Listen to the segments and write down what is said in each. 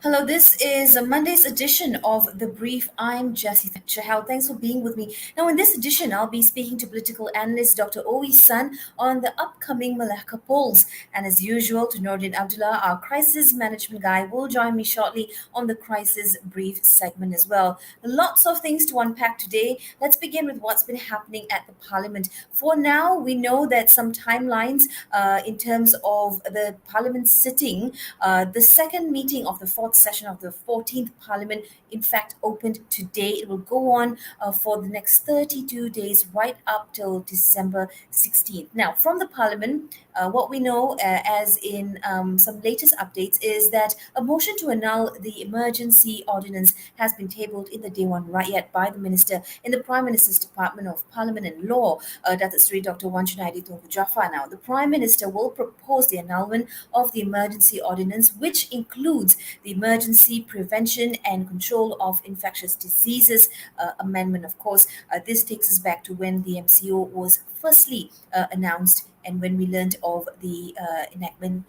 Hello, this is a Monday's edition of The Brief. I'm Jessy. Chahal, thanks for being with me. Now, in this edition, I'll be speaking to political analyst Dr. Owi's son on the upcoming Melaka Polls. And as usual, to Nordin Abdullah, our crisis management guy, will join me shortly on the crisis brief segment as well. Lots of things to unpack today. Let's begin with what's been happening at the Parliament. For now, we know that some timelines in terms of the Parliament sitting, the second meeting of the fourth session of the 14th Parliament, in fact, opened today. It will go on for the next 32 days, right up till December 16th. Now, from the Parliament, what we know, as in some latest updates, is that a motion to annul the emergency ordinance has been tabled in the Dewan Rakyat by the Minister in the Prime Minister's Department of Parliament and Law, Datuk Seri Dr. Wan Junaidi Tunku Jaafar. Now, the Prime Minister will propose the annulment of the emergency ordinance, which includes the Emergency Prevention and Control of Infectious Diseases amendment, of course. This takes us back to when the MCO was firstly announced and when we learned of the enactment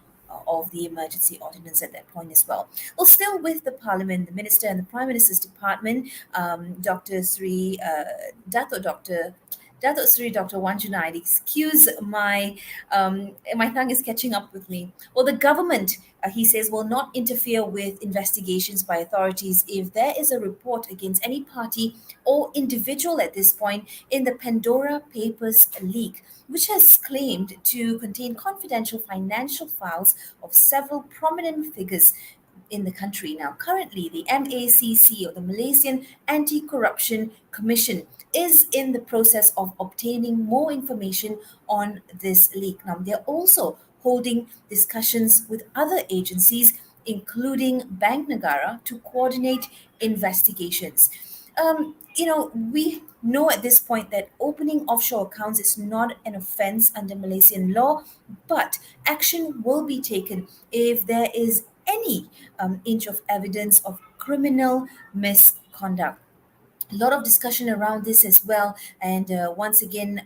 of the emergency ordinance at that point as well. Well, still with the Parliament, the Minister and the Prime Minister's Department, Dr. Sri Datuk Seri Dr. Wan Junaidi, excuse my tongue is catching up with me. Well, the government, he says, will not interfere with investigations by authorities if there is a report against any party or individual at this point in the Pandora Papers leak, which has claimed to contain confidential financial files of several prominent figures in the country. Now, currently, the MACC, or the Malaysian Anti-Corruption Commission, is in the process of obtaining more information on this leak. Now, they're also holding discussions with other agencies, including Bank Negara, to coordinate investigations. We know at this point that opening offshore accounts is not an offense under Malaysian law, but action will be taken if there is any inch of evidence of criminal misconduct. A lot of discussion around this as well, and once again,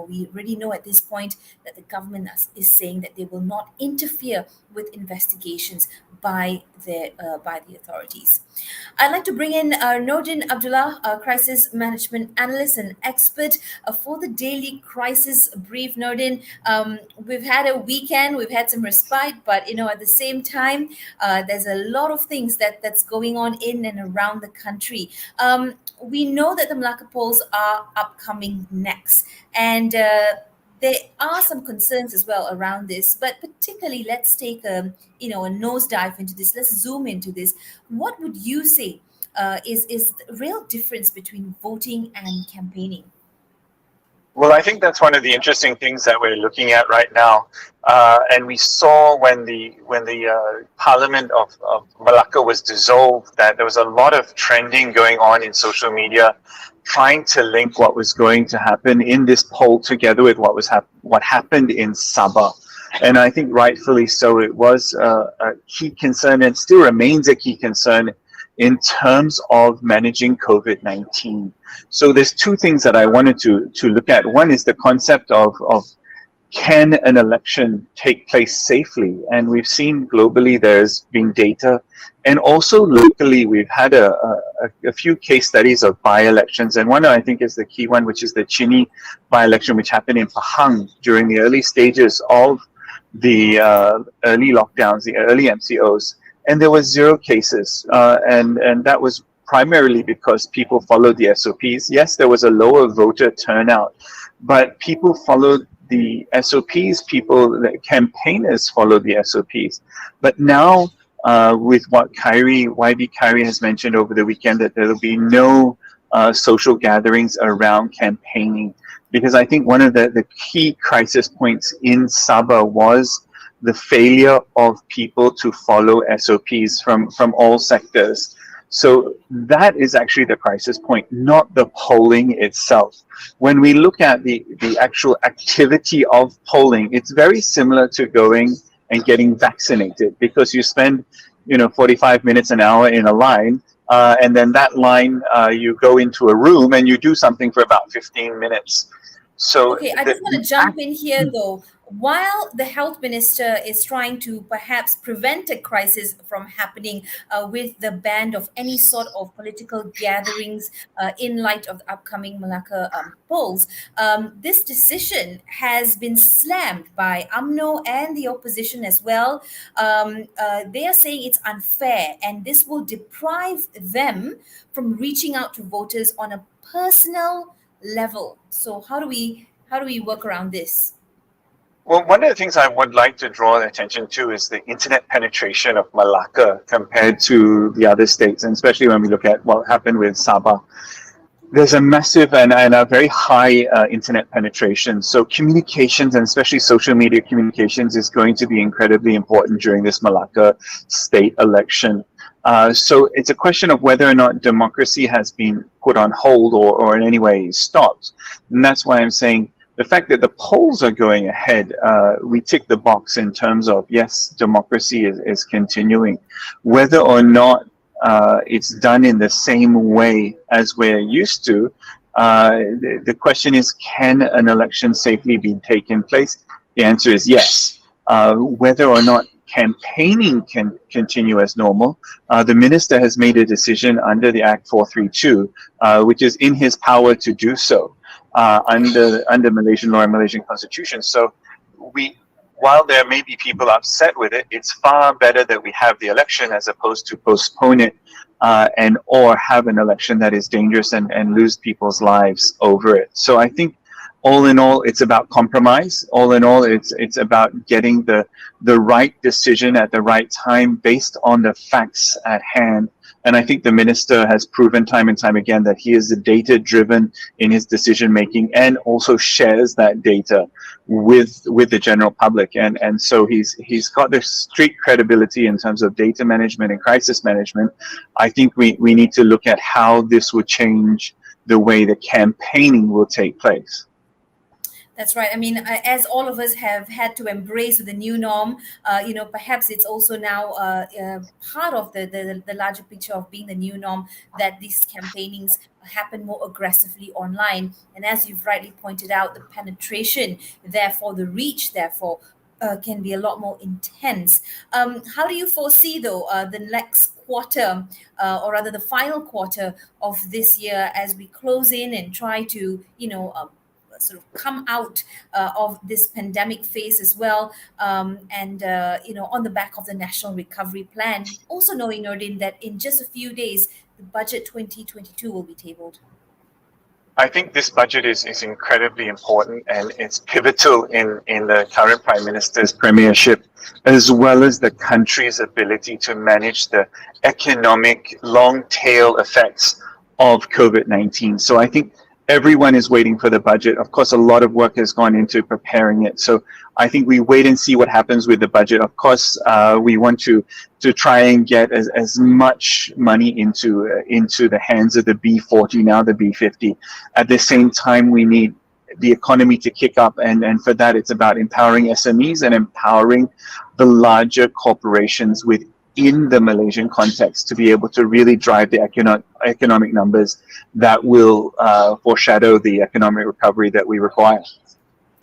we already know at this point that the government is saying that they will not interfere with investigations by the authorities. I'd like to bring in Nordin Abdullah, a crisis management analyst and expert, for the daily crisis brief. Nordin, we've had a weekend, we've had some respite, but at the same time, there's a lot of things that's going on in and around the country. We know that the Melaka polls are upcoming next, and there are some concerns as well around this. But particularly, let's take a nosedive into this. Let's zoom into this. What would you say is the real difference between voting and campaigning? Well, I think that's one of the interesting things that we're looking at right now, and we saw when the Parliament of Malacca was dissolved that there was a lot of trending going on in social media, trying to link what was going to happen in this poll together with what happened in Sabah. And I think rightfully so, it was a key concern and still remains a key concern in terms of managing COVID-19. So there's two things that I wanted to look at. One is the concept of can an election take place safely? And we've seen globally there's been data, and also locally we've had a few case studies of by-elections, and one I think is the key one, which is the Chini by-election, which happened in Pahang during the early stages of the early lockdowns, the early MCOs. And there was 0 cases, and that was primarily because people followed the SOPs. Yes, there was a lower voter turnout, but people followed the SOPs. The campaigners followed the SOPs. But now, with what YB Khairi has mentioned over the weekend, that there will be no social gatherings around campaigning, because I think one of the key crisis points in Sabah was the failure of people to follow SOPs from all sectors. So that is actually the crisis point, not the polling itself. When we look at the actual activity of polling, it's very similar to going and getting vaccinated, because you spend 45 minutes, an hour in a line, and then that line, you go into a room and you do something for about 15 minutes. So okay, I just want to jump in here though. while the health minister is trying to perhaps prevent a crisis from happening with the ban of any sort of political gatherings in light of the upcoming Melaka polls, this decision has been slammed by UMNO and the opposition as well. They are saying it's unfair and this will deprive them from reaching out to voters on a personal level. So how do we work around this? Well, one of the things I would like to draw attention to is the internet penetration of Malacca compared to the other states, and especially when we look at what happened with Sabah. There's a massive and a very high internet penetration. So communications, and especially social media communications, is going to be incredibly important during this Malacca state election. So it's a question of whether or not democracy has been put on hold or in any way stopped. And that's why I'm saying the fact that the polls are going ahead, we tick the box in terms of, yes, democracy is continuing. Whether or not it's done in the same way as we're used to, the question is, can an election safely be taken place? The answer is yes. Whether or not campaigning can continue as normal, the minister has made a decision under the Act 432, which is in his power to do so under Malaysian law and Malaysian constitution. So while there may be people upset with it, it's far better that we have the election as opposed to postpone it and or have an election that is dangerous and lose people's lives over it. So I think all in all, it's about compromise. All in all, it's about getting the right decision at the right time based on the facts at hand. And I think the minister has proven time and time again that he is data driven in his decision making and also shares that data with the general public. And so he's got the street credibility in terms of data management and crisis management. I think we need to look at how this will change the way the campaigning will take place. That's right. I mean, as all of us have had to embrace the new norm, perhaps it's also now part of the larger picture of being the new norm that these campaignings happen more aggressively online. And as you've rightly pointed out, the penetration, therefore, the reach, therefore, can be a lot more intense. How do you foresee, though, the next quarter, or rather the final quarter of this year as we close in and try to, sort of come out of this pandemic phase as well, and on the back of the National Recovery Plan, also knowing, Nordin, that in just a few days the budget 2022 will be tabled? I think this budget is incredibly important and it's pivotal in the current Prime Minister's premiership, as well as the country's ability to manage the economic long tail effects of COVID-19. So I think everyone is waiting for the budget. Of course, a lot of work has gone into preparing it. So I think we wait and see what happens with the budget. Of course, we want to try and get as much money into the hands of the B40, now the B50. At the same time, we need the economy to kick up, and for that, it's about empowering SMEs and empowering the larger corporations within the Malaysian context to be able to really drive the economic numbers that will foreshadow the economic recovery that we require.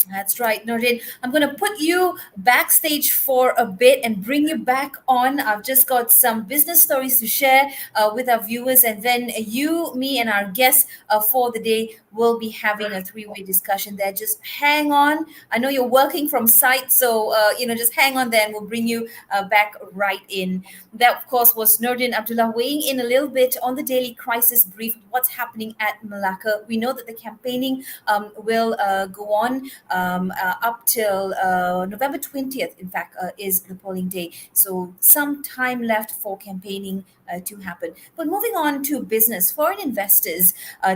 That's right, Nordin. I'm going to put you backstage for a bit and bring you back on. I've just got some business stories to share with our viewers, and then you, me, and our guests for the day will be having a three-way discussion there. Just hang on. I know you're working from site, so just hang on there, and we'll bring you back right in. That, of course, was Nordin Abdullah weighing in a little bit on the daily crisis brief, what's happening at Melaka. We know that the campaigning will go on up till November 20th, in fact, is the polling day. So some time left for campaigning to happen. But moving on to business, foreign investors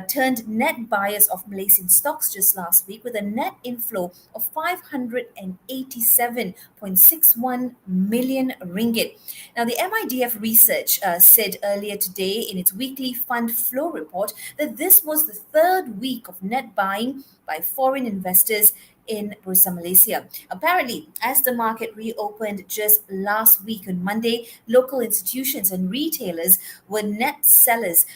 turned net buyers of Malaysian stocks just last week with a net inflow of 587.61 million ringgit. Now, the MIDF research said earlier today in its weekly fund flow report that this was the third week of net buying by foreign investors in Bursa Malaysia. Apparently, as the market reopened just last week on Monday, local institutions and retailers were net sellers,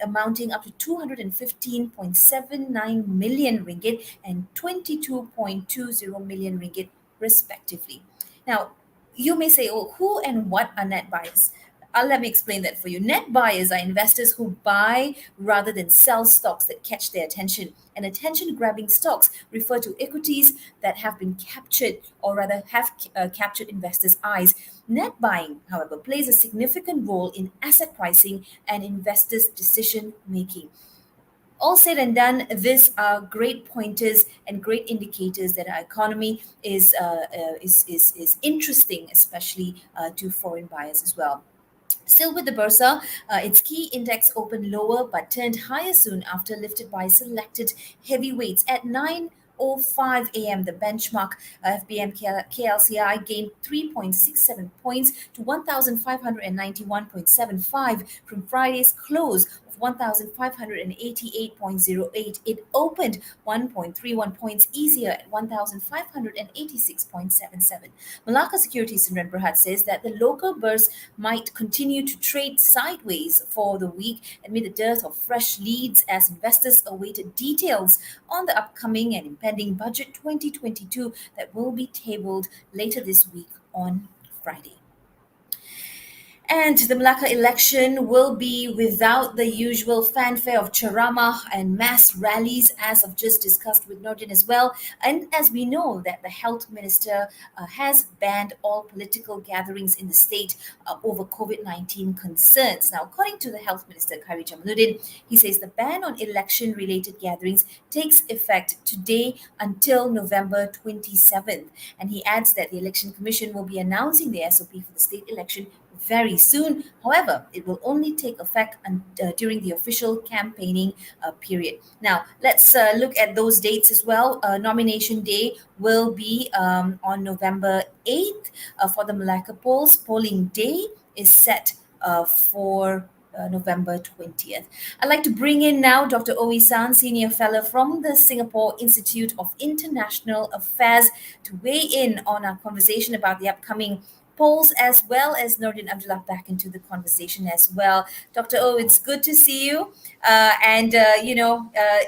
amounting up to 215.79 million ringgit and 22.20 million ringgit respectively. Now, you may say, oh, who and what are net buyers? Let me explain that for you. Net buyers are investors who buy rather than sell stocks that catch their attention. And attention grabbing stocks refer to equities that have been captured, or rather have captured investors' eyes. Net buying, however, plays a significant role in asset pricing and investors' decision making. All said and done, these are great pointers and great indicators that our economy is interesting, especially to foreign buyers as well. Still with the Bursa, its key index opened lower but turned higher soon after lifted by selected heavyweights at 9:05 a.m. The benchmark FBM KLCI gained 3.67 points to 1,591.75 from Friday's close of 1,588.08. It opened 1.31 points easier at 1,586.77. Melaka Securities in Red Berhad says that the local burst might continue to trade sideways for the week amid the dearth of fresh leads as investors awaited details on the upcoming and impending budget 2022 that will be tabled later this week on Friday. And the Melaka election will be without the usual fanfare of ceramah and mass rallies, as I've just discussed with Nordin as well. And as we know that the health minister has banned all political gatherings in the state over COVID-19 concerns. Now, according to the health minister, Khairi Jamaluddin, he says the ban on election-related gatherings takes effect today until November 27th. And he adds that the Election Commission will be announcing the SOP for the state election very soon. However, it will only take effect during the official campaigning period. Now, let's look at those dates as well. Nomination day will be on November 8th for the Melaka Polls. Polling day is set for November 20th. I'd like to bring in now Dr. Owi San, Senior Fellow from the Singapore Institute of International Affairs, to weigh in on our conversation about the upcoming polls, as well as Nordin Abdullah back into the conversation as well. Dr. O, it's good to see you.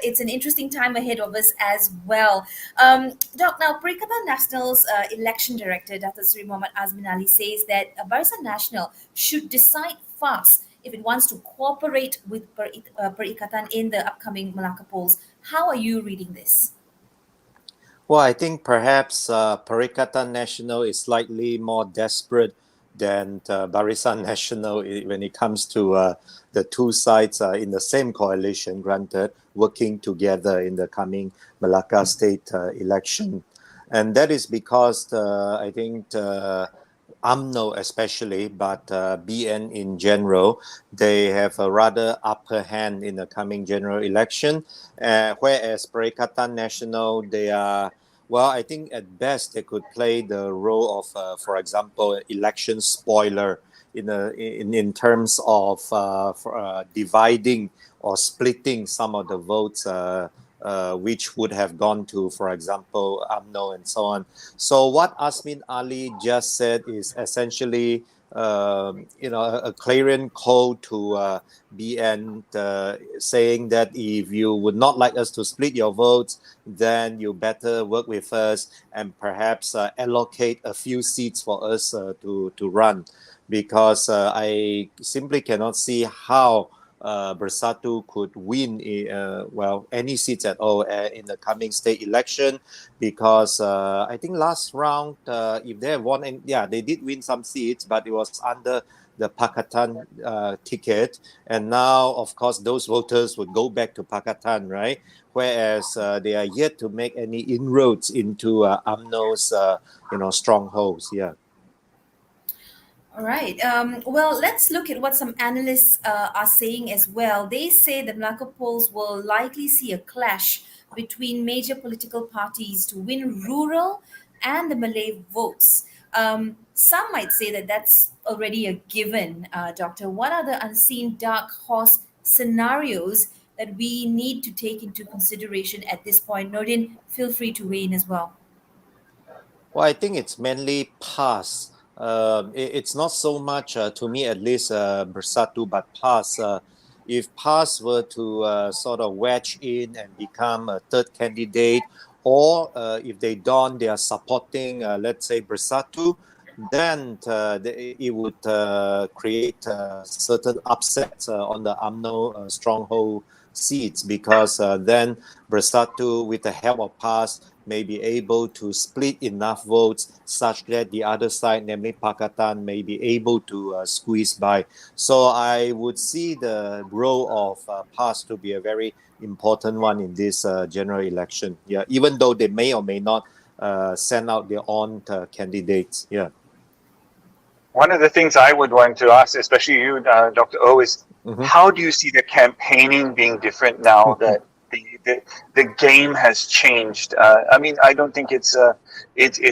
It's an interesting time ahead of us as well. Doc, now, Perikatan National's election director, Dr. Sri Muhammad Azmin Ali, says that Barisan Nasional should decide fast if it wants to cooperate with Perikatan in the upcoming Melaka polls. How are you reading this? Well, I think perhaps Perikatan Nasional is slightly more desperate than Barisan Nasional when it comes to the two sides in the same coalition, granted, working together in the coming Melaka state election. And that is because I think UMNO especially, but BN in general, they have a rather upper hand in the coming general election, whereas Perikatan Nasional, they are, well, I think at best they could play the role of, for example, election spoiler in terms of dividing or splitting some of the votes which would have gone to, for example, UMNO and so on. So what Azmin Ali just said is essentially, a clarion call to BN saying that if you would not like us to split your votes, then you better work with us and perhaps allocate a few seats for us to run, because I simply cannot see how Bersatu could win any seats at all in the coming state election, because I think last round if they have won, they did win some seats, but it was under the Pakatan ticket, and now of course those voters would go back to Pakatan, right? Whereas they are yet to make any inroads into UMNO's strongholds. Yeah. All right. Well, let's look at what some analysts are saying as well. They say the Melaka polls will likely see a clash between major political parties to win rural and the Malay votes. Some might say that that's already a given, Doctor. What are the unseen dark horse scenarios that we need to take into consideration at this point? Nordin, feel free to weigh in as well. Well, I think it's mainly PAS. It's not so much, to me at least, Bersatu, but PAS. If PAS were to sort of wedge in and become a third candidate, or if they don't, they are supporting, let's say, Bersatu, then it would create certain upsets on the UMNO stronghold seats, because then Bersatu, with the help of PAS, may be able to split enough votes such that the other side, namely Pakatan, may be able to squeeze by. So I would see the role of PAS to be a very important one in this general election. Yeah, even though they may or may not send out their own candidates. Yeah. One of the things I would want to ask, especially you, Dr. O, is Mm-hmm. how do you see the campaigning being different now that the game has changed? I mean, I don't think it's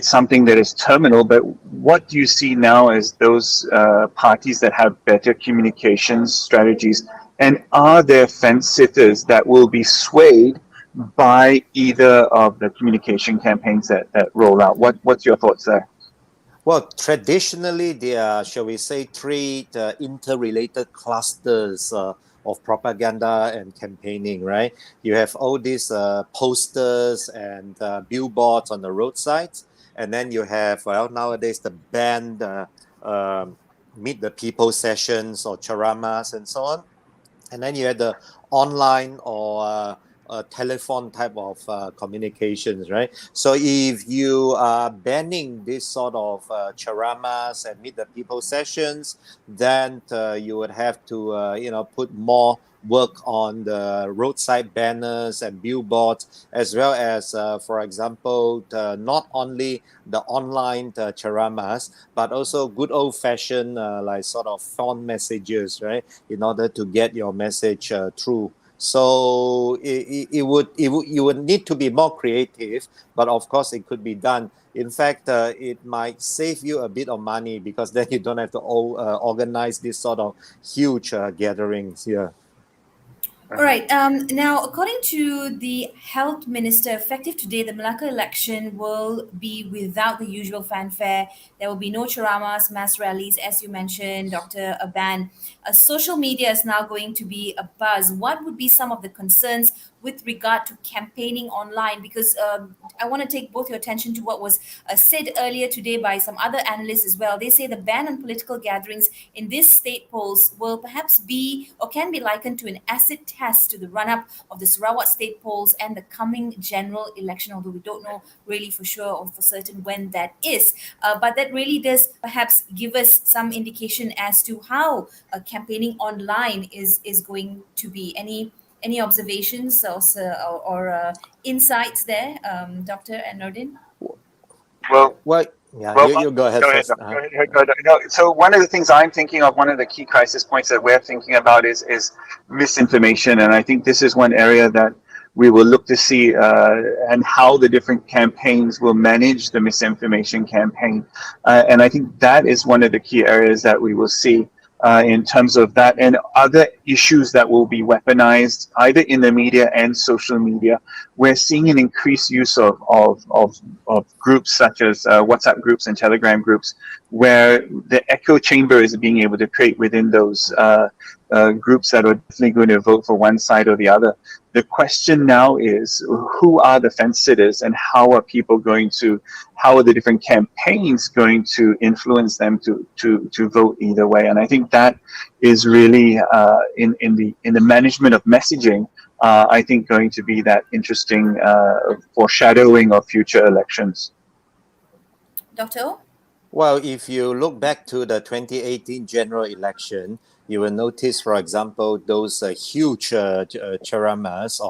something that is terminal, but what do you see now as those parties that have better communications strategies? And are there fence sitters that will be swayed by either of the communication campaigns that roll out? What's your thoughts there? Well, traditionally, there are, shall we say, three interrelated clusters of propaganda and campaigning, right? You have all these posters and billboards on the roadsides, and then you have, well, nowadays the banned meet the people sessions or charamas and so on. And then you had the online or telephone type of communications, right? So if you are banning this sort of charamas and meet the people sessions, then you would have to, put more work on the roadside banners and billboards, as well as, for example, not only the online charamas, but also good old-fashioned like sort of phone messages, right? In order to get your message through. So you would need to be more creative, but of course it could be done. In fact, it might save you a bit of money, because then you don't have to organize this sort of huge gatherings here. All right. Now, according to the health minister, effective today, the Melaka election will be without the usual fanfare. There will be no charamas, mass rallies, as you mentioned, Dr. Aban. Social media is now going to be a buzz. What would be some of the concerns with regard to campaigning online? Because I want to take both your attention to what was said earlier today by some other analysts as well. They say the ban on political gatherings in these state polls will perhaps be or can be likened to an acid test to the run-up of the Sarawak state polls and the coming general election, although we don't know really for sure or for certain when that is. But that really does perhaps give us some indication as to how campaigning online is going to be. Any observations or insights there, Doctor and Nordin? Well, Well, yeah, Well, you go ahead go ahead. first. Go ahead. Go ahead. No, so one of the things I'm thinking of, one of the key crisis points that we're thinking about is misinformation, and I think this is one area that we will look to see and how the different campaigns will manage the misinformation campaign, and I think that is one of the key areas that we will see. In terms of that and other issues that will be weaponized either in the media and social media, we're seeing an increased use of groups such as WhatsApp groups and Telegram groups, where the echo chamber is being able to create within those groups that are definitely going to vote for one side or the other. The question now is, who are the fence sitters, and how are the different campaigns going to influence them to vote either way? And I think that is really in the management of messaging, I think going to be that interesting foreshadowing of future elections. Dr. O? Well, if you look back to the 2018 general election, you will notice, for example, those huge charamas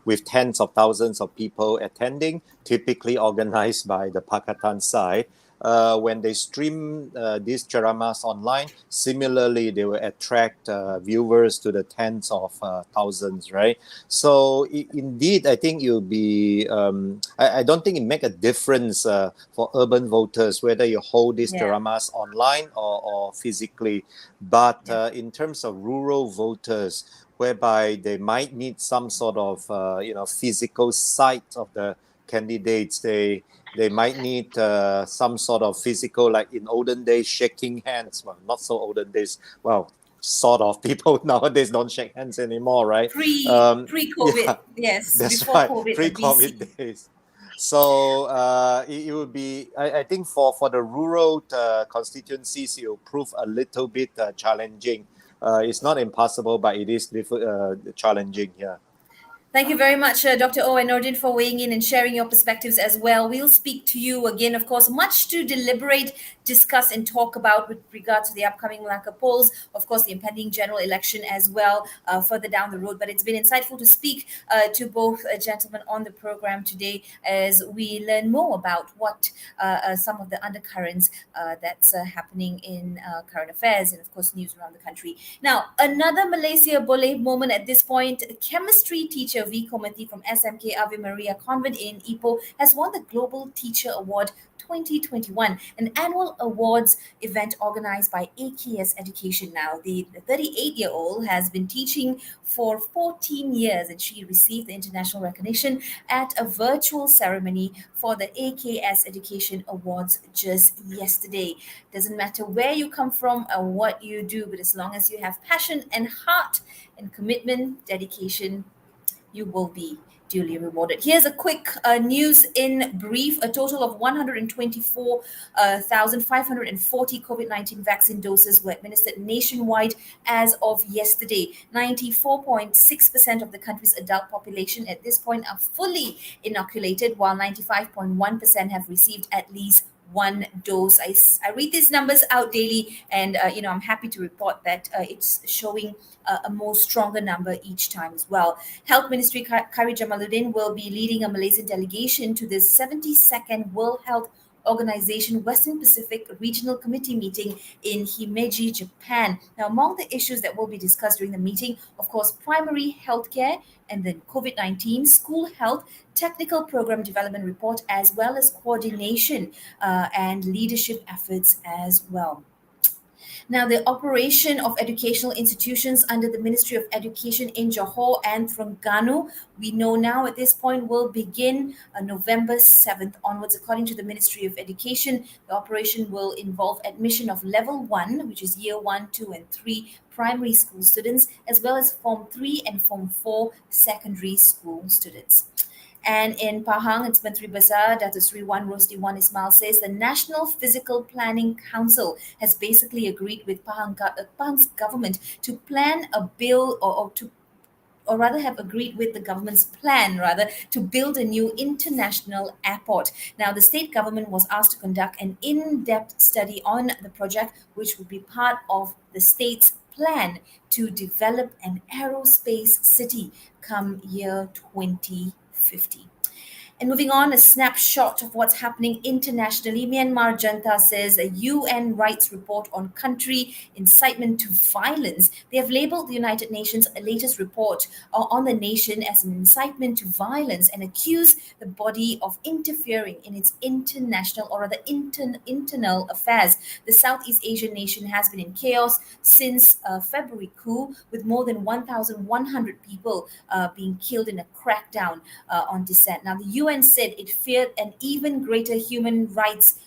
with tens of thousands of people attending, typically organized by the Pakatan side. When they stream these charamas online, similarly, they will attract viewers to the tens of thousands, right? So indeed, I think you'll be, I don't think it make a difference for urban voters, whether you hold these charamas online or physically. But in terms of rural voters, whereby they might need some sort of, physical sight of the candidates, they might need some sort of physical, like in olden days, shaking hands. Well, not so olden days. Well, sort of. People nowadays don't shake hands anymore, right? Pre-COVID, Yeah, yes, that's before right. COVID, the BC. Pre-COVID days. So it would be, I think, for the rural constituencies, it will prove a little bit challenging. It's not impossible, but it is challenging. Yeah. Thank you very much, Dr. O and Nordin, for weighing in and sharing your perspectives as well. We'll speak to you again, of course. Much to deliberate, discuss, and talk about with regard to the upcoming Melaka polls, of course, the impending general election as well, further down the road. But it's been insightful to speak to both gentlemen on the program today as we learn more about what some of the undercurrents that's happening in current affairs and, of course, news around the country. Now, another Malaysia Boleh moment at this point. Chemistry teacher V. Komathy from SMK Ave Maria Convent in Ipoh has won the Global Teacher Award 2021, an annual awards event organized by AKS Education. Now, the 38-year-old has been teaching for 14 years and she received the international recognition at a virtual ceremony for the AKS Education Awards just yesterday. Doesn't matter where you come from or what you do, but as long as you have passion and heart and commitment, dedication, you will be duly rewarded. Here's a quick news in brief. A total of 124,540 COVID-19 vaccine doses were administered nationwide as of yesterday. 94.6% of the country's adult population at this point are fully inoculated, while 95.1% have received at least one dose. I read these numbers out daily, and I'm happy to report that it's showing a more stronger number each time as well. Health Ministry Kari Jamaluddin will be leading a Malaysian delegation to the 72nd World Health Organization Western Pacific Regional Committee meeting in Himeji, Japan. Now, among the issues that will be discussed during the meeting, of course, primary healthcare and then COVID-19, school health, technical program development report, as well as coordination and leadership efforts as well. Now, the operation of educational institutions under the Ministry of Education in Johor and Terengganu, we know now at this point, will begin November 7th onwards. According to the Ministry of Education, the operation will involve admission of Level 1, which is Year 1, 2, and 3 primary school students, as well as Form 3 and Form 4 secondary school students. And in Pahang, it's Menteri Besar Datuk Seri Wan Rosdi Wan Ismail says the National Physical Planning Council has basically agreed with Pahang's government to plan a bill or rather have agreed with the government's plan to build a new international airport. Now, the state government was asked to conduct an in-depth study on the project, which would be part of the state's plan to develop an aerospace city come year 2050. And moving on, a snapshot of what's happening internationally. Myanmar junta says a UN rights report on country incitement to violence. They have labeled the United Nations' latest report on the nation as an incitement to violence and accused the body of interfering in its international or rather internal affairs. The Southeast Asian nation has been in chaos since February coup, with more than 1,100 people being killed in a crackdown on dissent. Now, the UN said it feared an even greater human rights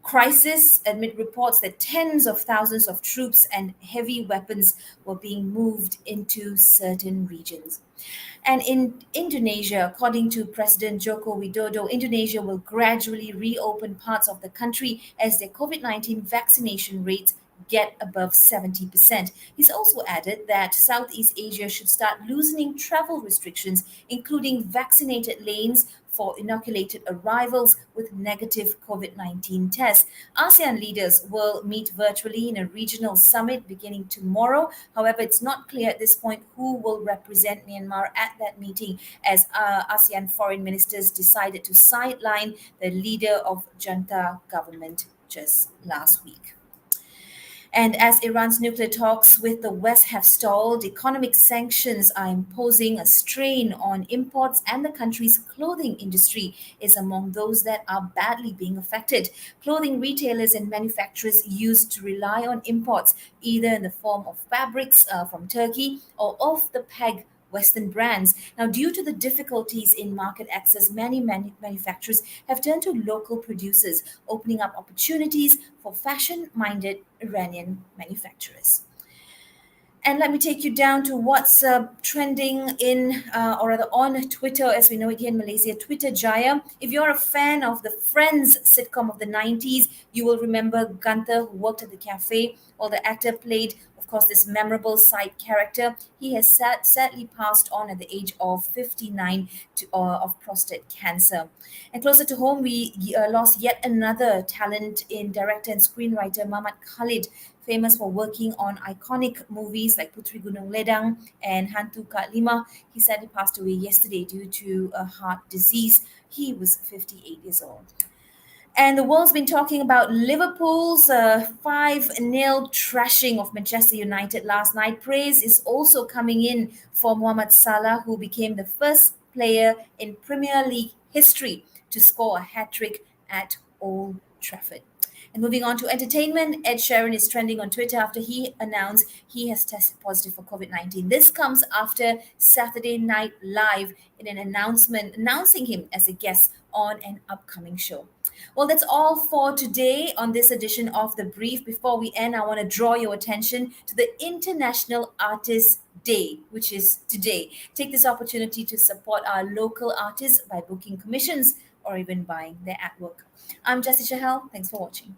crisis amid reports that tens of thousands of troops and heavy weapons were being moved into certain regions. And in Indonesia, according to President Joko Widodo, Indonesia will gradually reopen parts of the country as their COVID-19 vaccination rates get above 70%. He's also added that Southeast Asia should start loosening travel restrictions, including vaccinated lanes for inoculated arrivals with negative COVID-19 tests. ASEAN leaders will meet virtually in a regional summit beginning tomorrow. However, it's not clear at this point who will represent Myanmar at that meeting, as ASEAN foreign ministers decided to sideline the leader of junta government just last week. And as Iran's nuclear talks with the West have stalled, economic sanctions are imposing a strain on imports, and the country's clothing industry is among those that are badly being affected. Clothing retailers and manufacturers used to rely on imports, either in the form of fabrics from Turkey or off the peg Western brands. Now, due to the difficulties in market access, many manufacturers have turned to local producers, opening up opportunities for fashion-minded Iranian manufacturers. And let me take you down to what's trending in, or rather on Twitter, as we know it here in Malaysia, Twitter Jaya. If you're a fan of the Friends sitcom of the 90s, you will remember Gunther, who worked at the cafe, or the actor played, of course, this memorable side character. He has sadly passed on at the age of 59 of prostate cancer. And closer to home, we lost yet another talent in director and screenwriter Muhammad Khalid, famous for working on iconic movies like Puteri Gunung Ledang and Hantu Kak Lima. He sadly passed away yesterday due to a heart disease. He was 58 years old. And the world's been talking about Liverpool's 5-0 trashing of Manchester United last night. Praise is also coming in for Mohamed Salah, who became the first player in Premier League history to score a hat-trick at Old Trafford. And moving on to entertainment, Ed Sheeran is trending on Twitter after he announced he has tested positive for COVID-19. This comes after Saturday Night Live in an announcement announcing him as a guest on an upcoming show. Well, that's all for today on this edition of The Brief. Before we end, I want to draw your attention to the International Artists Day, which is today. Take this opportunity to support our local artists by booking commissions or even buying their artwork. I'm Jessy Chahal. Thanks for watching.